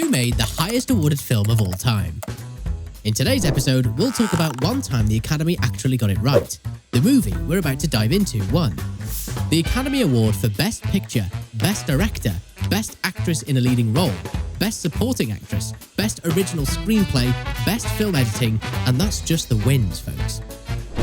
who made the highest awarded film of all time. In today's episode, we'll talk about one time the Academy actually got it right. The movie we're about to dive into won the Academy Award for Best Picture, Best Director, Best Actress in a Leading Role, Best Supporting Actress, Best Original Screenplay, Best Film Editing, and that's just the wins, folks.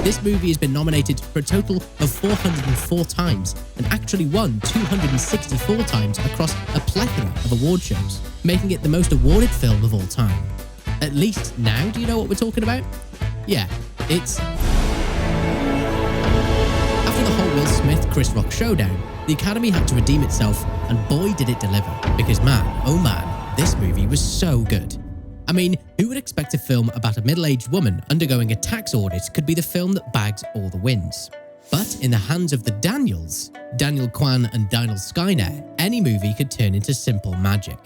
This movie has been nominated for a total of 404 times and actually won 264 times across a plethora of award shows, making it the most awarded film of all time. At least now, do you know what we're talking about? Yeah, it's... After the whole Will Smith-Chris Rock showdown, the Academy had to redeem itself, and boy did it deliver, because man, oh man, this movie was so good. I mean, who would expect a film about a middle-aged woman undergoing a tax audit could be the film that bags all the wins? But in the hands of the Daniels, Daniel Kwan and Daniel Skyner, any movie could turn into simple magic.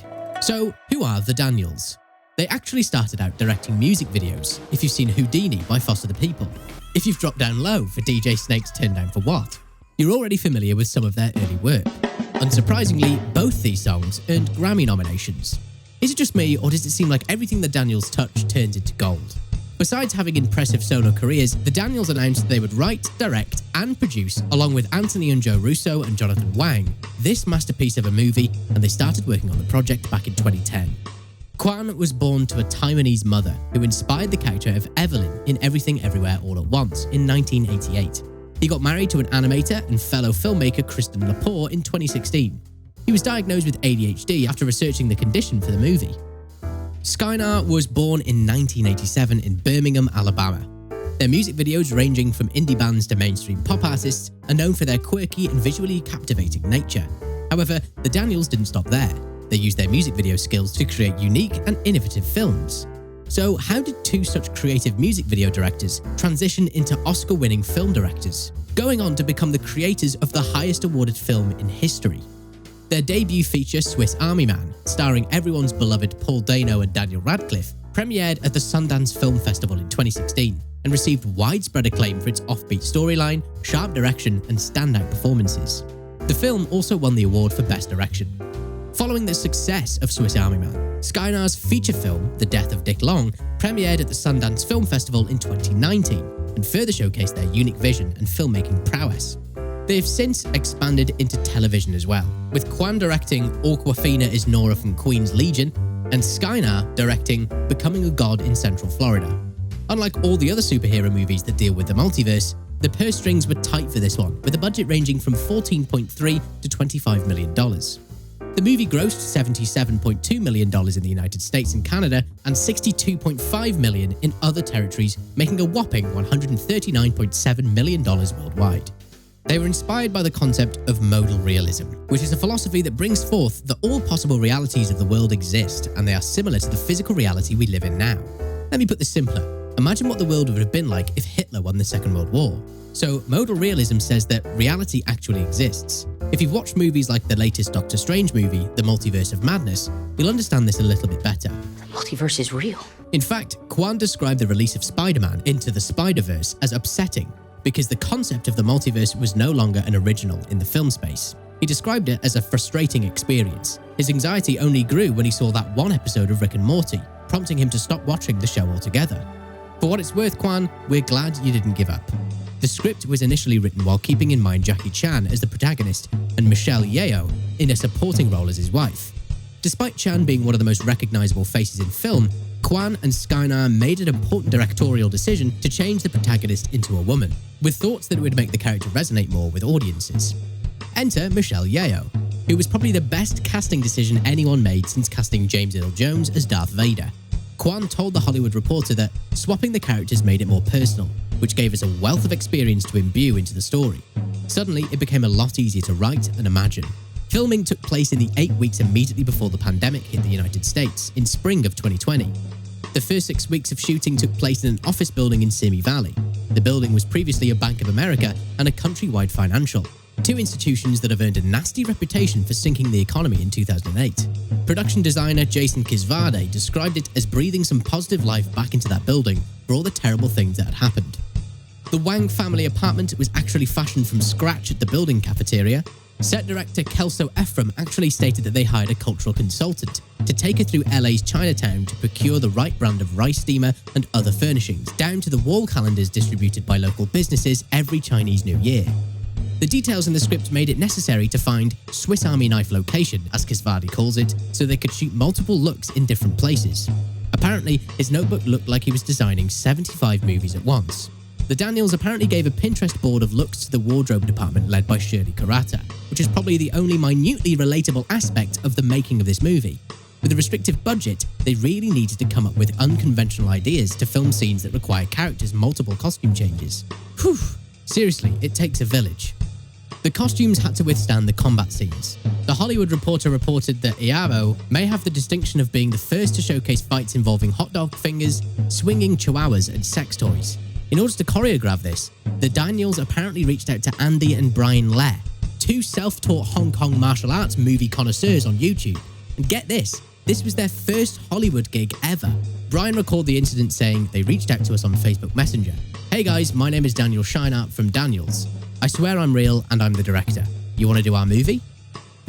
So, who are the Daniels? They actually started out directing music videos, if you've seen Houdini by Foster the People. If you've dropped down low for DJ Snake's Turn Down for What, you're already familiar with some of their early work. Unsurprisingly, both these songs earned Grammy nominations. Is it just me, or does it seem like everything the Daniels touch turns into gold? Besides having impressive solo careers, the Daniels announced they would write, direct, and produce, along with Anthony and Joe Russo and Jonathan Wang, this masterpiece of a movie, and they started working on the project back in 2010. Kwan was born to a Taiwanese mother who inspired the character of Evelyn in Everything Everywhere All at Once in 1988. He got married to an animator and fellow filmmaker Kristen Lepore in 2016. He was diagnosed with ADHD after researching the condition for the movie. Skynar was born in 1987 in Birmingham, Alabama. Their music videos, ranging from indie bands to mainstream pop artists, are known for their quirky and visually captivating nature. However, the Daniels didn't stop there. They used their music video skills to create unique and innovative films. So how did two such creative music video directors transition into Oscar-winning film directors, going on to become the creators of the highest awarded film in history? Their debut feature, Swiss Army Man, starring everyone's beloved Paul Dano and Daniel Radcliffe, premiered at the Sundance Film Festival in 2016 and received widespread acclaim for its offbeat storyline, sharp direction, and standout performances. The film also won the award for Best Direction. Following the success of Swiss Army Man, Skynar's feature film, The Death of Dick Long, premiered at the Sundance Film Festival in 2019 and further showcased their unique vision and filmmaking prowess. They have since expanded into television as well, with Kwan directing Awkwafina is Nora from Queen's Legion and Skynar directing Becoming a God in Central Florida. Unlike all the other superhero movies that deal with the multiverse, the purse strings were tight for this one, with a budget ranging from $14.3 to $25 million. The movie grossed $77.2 million in the United States and Canada and $62.5 million in other territories, making a whopping $139.7 million worldwide. They were inspired by the concept of modal realism, which is a philosophy that brings forth that all possible realities of the world exist and they are similar to the physical reality we live in now. Let me put this simpler. Imagine what the world would have been like if Hitler won the Second World War. So, modal realism says that reality actually exists. If you've watched movies like the latest Doctor Strange movie, The Multiverse of Madness, you'll understand this a little bit better. The multiverse is real. In fact, Kwan described the release of Spider-Man Into the Spider-Verse as upsetting because the concept of the multiverse was no longer an original in the film space. He described it as a frustrating experience. His anxiety only grew when he saw that one episode of Rick and Morty, prompting him to stop watching the show altogether. For what it's worth, Kwan, we're glad you didn't give up. The script was initially written while keeping in mind Jackie Chan as the protagonist and Michelle Yeoh in a supporting role as his wife. Despite Chan being one of the most recognizable faces in film, Kwan and Skynar made an important directorial decision to change the protagonist into a woman, with thoughts that it would make the character resonate more with audiences. Enter Michelle Yeoh, who was probably the best casting decision anyone made since casting James Earl Jones as Darth Vader. Kwan told The Hollywood Reporter that swapping the characters made it more personal, which gave us a wealth of experience to imbue into the story. Suddenly, it became a lot easier to write and imagine. Filming took place in the 8 weeks immediately before the pandemic hit the United States in spring of 2020. The first 6 weeks of shooting took place in an office building in Simi Valley. The building was previously a Bank of America and a countrywide financial, two institutions that have earned a nasty reputation for sinking the economy in 2008. Production designer Jason Kisvade described it as breathing some positive life back into that building for all the terrible things that had happened. The Wang family apartment was actually fashioned from scratch at the building cafeteria. Set director Kelso Ephraim actually stated that they hired a cultural consultant to take her through LA's Chinatown to procure the right brand of rice steamer and other furnishings, down to the wall calendars distributed by local businesses every Chinese New Year. The details in the script made it necessary to find Swiss Army knife location, as Kisvadi calls it, so they could shoot multiple looks in different places. Apparently, his notebook looked like he was designing 75 movies at once. The Daniels apparently gave a Pinterest board of looks to the wardrobe department led by Shirley Kurata, which is probably the only minutely relatable aspect of the making of this movie. With a restrictive budget, they really needed to come up with unconventional ideas to film scenes that require characters' multiple costume changes. Whew, seriously, it takes a village. The costumes had to withstand the combat scenes. The Hollywood Reporter reported that Iaro may have the distinction of being the first to showcase fights involving hot dog fingers, swinging chihuahuas, and sex toys. In order to choreograph this, the Daniels apparently reached out to Andy and Brian Lair, two self-taught Hong Kong martial arts movie connoisseurs on YouTube. And get this was their first Hollywood gig ever. Brian recalled the incident saying, "They reached out to us on Facebook Messenger. Hey guys, my name is Daniel Scheinart from Daniels. I swear I'm real and I'm the director. You want to do our movie?"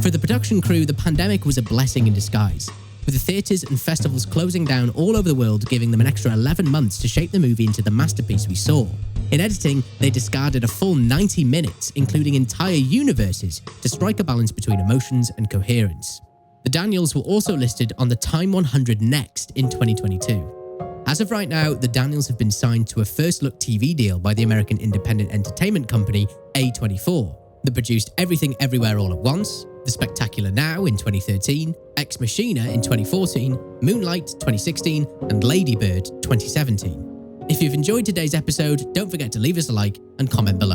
For the production crew, the pandemic was a blessing in disguise, with the theatres and festivals closing down all over the world, giving them an extra 11 months to shape the movie into the masterpiece we saw. In editing, they discarded a full 90 minutes, including entire universes, to strike a balance between emotions and coherence. The Daniels were also listed on the Time 100 Next in 2022. As of right now, the Daniels have been signed to a first-look TV deal by the American independent entertainment company A24 that produced Everything Everywhere All at Once, The Spectacular Now in 2013, Ex Machina in 2014, Moonlight 2016, and Lady Bird 2017. If you've enjoyed today's episode, don't forget to leave us a like and comment below.